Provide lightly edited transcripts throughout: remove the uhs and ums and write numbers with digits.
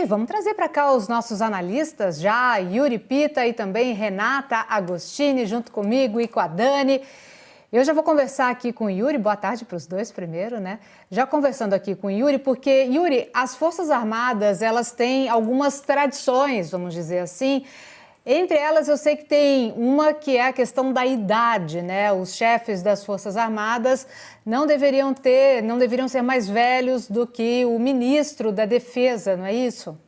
E vamos trazer para cá os nossos analistas já, Yuri Pita e também Renata Agostini, junto comigo e com a Dani. Eu já vou conversar aqui com o Yuri, boa tarde para os dois primeiro, né? Já conversando aqui com o Yuri, porque, Yuri, as Forças Armadas, elas têm algumas tradições, vamos dizer assim. Entre elas, eu sei que tem uma que é a questão da idade, né? Os chefes das Forças Armadas não deveriam ser mais velhos do que o ministro da Defesa, não é isso?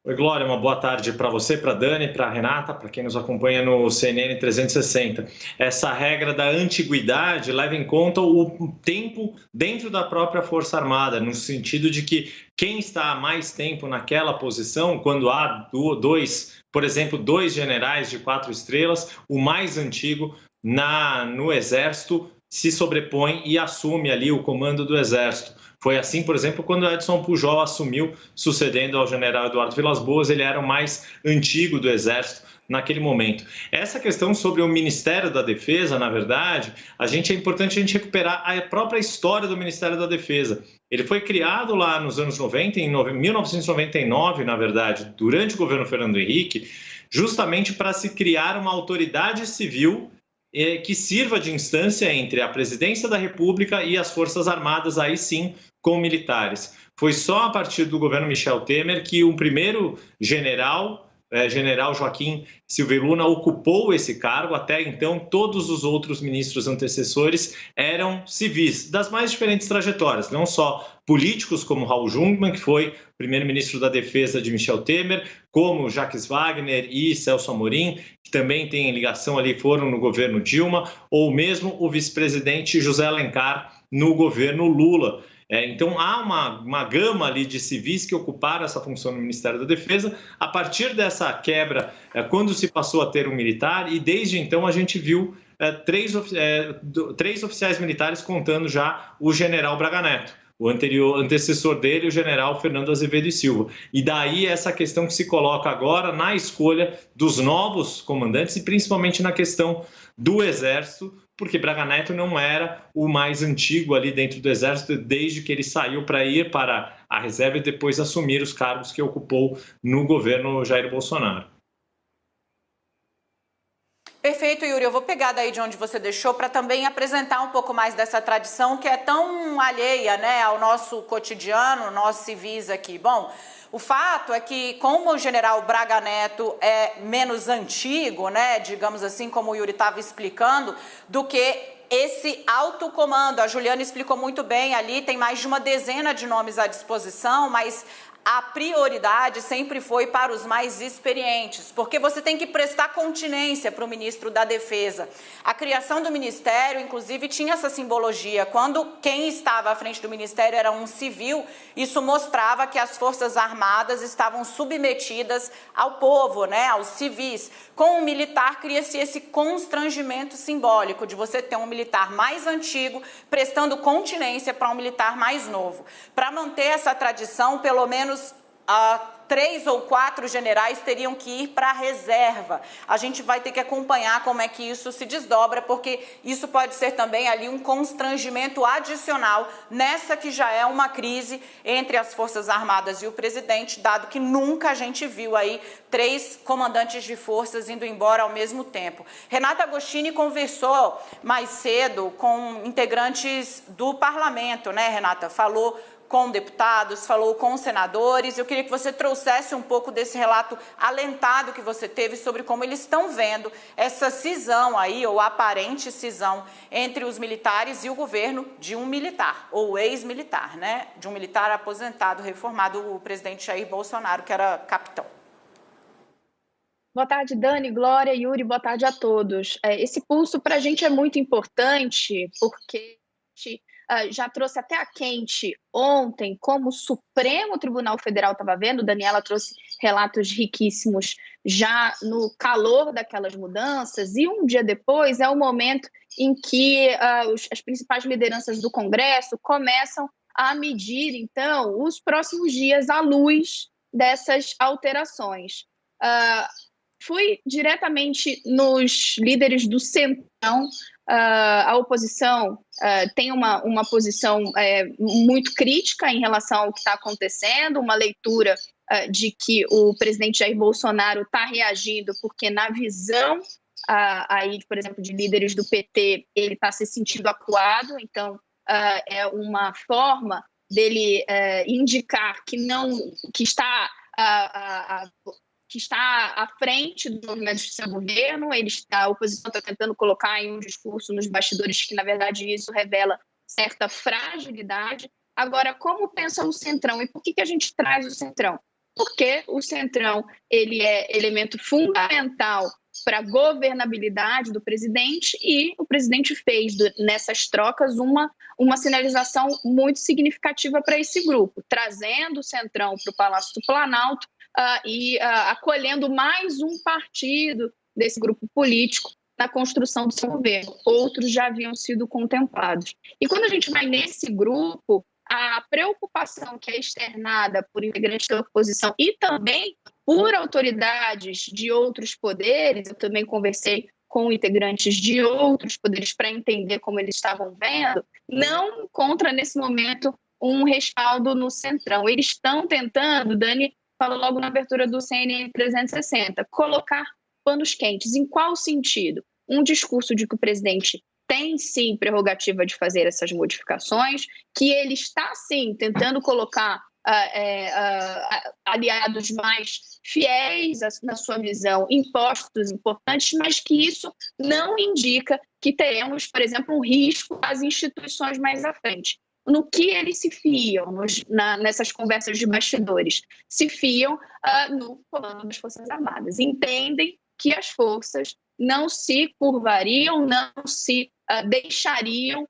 Oi, Glória, uma boa tarde para você, para a Dani, para a Renata, para quem nos acompanha no CNN 360. Essa regra da antiguidade leva em conta o tempo dentro da própria Força Armada, no sentido de que quem está há mais tempo naquela posição, quando há por exemplo, dois generais de 4 estrelas, o mais antigo no Exército se sobrepõe e assume ali o comando do Exército. Foi assim, por exemplo, quando Edson Pujol assumiu, sucedendo ao general Eduardo Vilas Boas, ele era o mais antigo do Exército naquele momento. Essa questão sobre o Ministério da Defesa, na verdade, é importante a gente recuperar a própria história do Ministério da Defesa. Ele foi criado lá nos anos 90, em 1999, na verdade, durante o governo Fernando Henrique, justamente para se criar uma autoridade civil que sirva de instância entre a Presidência da República e as Forças Armadas, aí sim, com militares. Foi só a partir do governo Michel Temer que o primeiro general Joaquim Silveira Luna, ocupou esse cargo. Até então, todos os outros ministros antecessores eram civis, das mais diferentes trajetórias, não só políticos, como Raul Jungmann, que foi primeiro-ministro da Defesa de Michel Temer, como Jacques Wagner e Celso Amorim, que também têm ligação ali, foram no governo Dilma, ou mesmo o vice-presidente José Alencar no governo Lula. Então, há uma gama ali de civis que ocuparam essa função no Ministério da Defesa. A partir dessa quebra, quando se passou a ter um militar, e desde então a gente viu três oficiais militares, contando já o general Braga Neto, o antecessor dele, o general Fernando Azevedo e Silva. E daí essa questão que se coloca agora na escolha dos novos comandantes e principalmente na questão do Exército, porque Braga Neto não era o mais antigo ali dentro do Exército desde que ele saiu para ir para a reserva e depois assumir os cargos que ocupou no governo Jair Bolsonaro. Perfeito, Yuri. Eu vou pegar daí de onde você deixou para também apresentar um pouco mais dessa tradição que é tão alheia, né, ao nosso cotidiano, nós civis aqui. Bom, o fato é que, como o general Braga Neto é menos antigo, né, digamos assim, como o Yuri estava explicando, do que esse alto comando, a Juliana explicou muito bem ali, tem mais de uma dezena de nomes à disposição, mas a prioridade sempre foi para os mais experientes, porque você tem que prestar continência para o ministro da Defesa. A criação do ministério, inclusive, tinha essa simbologia. Quando quem estava à frente do ministério era um civil, isso mostrava que as Forças Armadas estavam submetidas ao povo, né, aos civis. Com o militar, cria-se esse constrangimento simbólico de você ter um militar mais antigo prestando continência para um militar mais novo. Para manter essa tradição, pelo menos 3 ou 4 generais teriam que ir para a reserva. A gente vai ter que acompanhar como é que isso se desdobra, porque isso pode ser também ali um constrangimento adicional nessa que já é uma crise entre as Forças Armadas e o presidente, dado que nunca a gente viu aí 3 comandantes de forças indo embora ao mesmo tempo. Renata Agostini conversou mais cedo com integrantes do parlamento, né, Renata? Falou com deputados, falou com senadores. Eu queria que você trouxesse um pouco desse relato alentado que você teve sobre como eles estão vendo essa cisão aí, ou aparente cisão, entre os militares e o governo de um militar, ou ex-militar, né? De um militar aposentado, reformado, o presidente Jair Bolsonaro, que era capitão. Boa tarde, Dani, Glória, Yuri, boa tarde a todos. Esse pulso para a gente é muito importante, porque já trouxe até a quente ontem como o Supremo Tribunal Federal estava vendo. Daniela trouxe relatos riquíssimos já no calor daquelas mudanças, e um dia depois é o momento em que as principais lideranças do Congresso começam a medir, então, os próximos dias à luz dessas alterações. Fui diretamente nos líderes do Centrão. A oposição tem uma posição muito crítica em relação ao que está acontecendo, uma leitura de que o presidente Jair Bolsonaro está reagindo porque, na visão, aí, por exemplo, de líderes do PT, ele está se sentindo acuado, então é uma forma dele indicar que está à frente do movimento de seu governo. A oposição está tentando colocar em um discurso nos bastidores que, na verdade, isso revela certa fragilidade. Agora, como pensa o Centrão? E por que a gente traz o Centrão? Porque o Centrão ele é elemento fundamental para a governabilidade do presidente, e o presidente fez nessas trocas uma sinalização muito significativa para esse grupo, trazendo o Centrão para o Palácio do Planalto e acolhendo mais um partido desse grupo político na construção do seu governo. Outros já haviam sido contemplados. E quando a gente vai nesse grupo, a preocupação que é externada por integrantes da oposição e também por autoridades de outros poderes, eu também conversei com integrantes de outros poderes para entender como eles estavam vendo, não encontra nesse momento um respaldo no Centrão. Eles estão tentando, Dani falou logo na abertura do CNN 360, colocar panos quentes. Em qual sentido? Um discurso de que o presidente tem, sim, prerrogativa de fazer essas modificações, que ele está, sim, tentando colocar aliados mais fiéis na sua visão em postos importantes, mas que isso não indica que teremos, por exemplo, um risco às instituições mais à frente. No que eles se fiam nessas conversas de bastidores? Se fiam no comando das Forças Armadas. Entendem que as forças não se curvariam, não se deixariam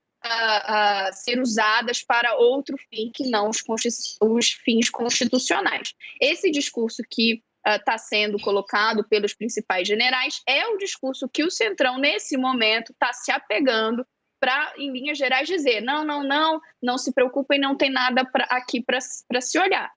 ser usadas para outro fim que não os fins constitucionais. Esse discurso que está sendo colocado pelos principais generais é o discurso que o Centrão, nesse momento, está se apegando para, em linhas gerais, dizer não se preocupem, não tem nada aqui para se olhar.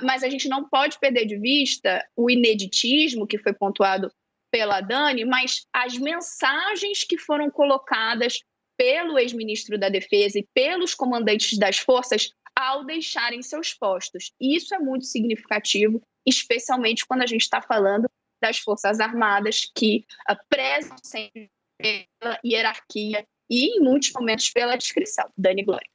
Mas a gente não pode perder de vista o ineditismo que foi pontuado pela Dani, mas as mensagens que foram colocadas pelo ex-ministro da Defesa e pelos comandantes das forças ao deixarem seus postos. E isso é muito significativo, especialmente quando a gente está falando das Forças Armadas, que prezam sempre pela hierarquia e, em muitos momentos, pela discrição. Dani Glória.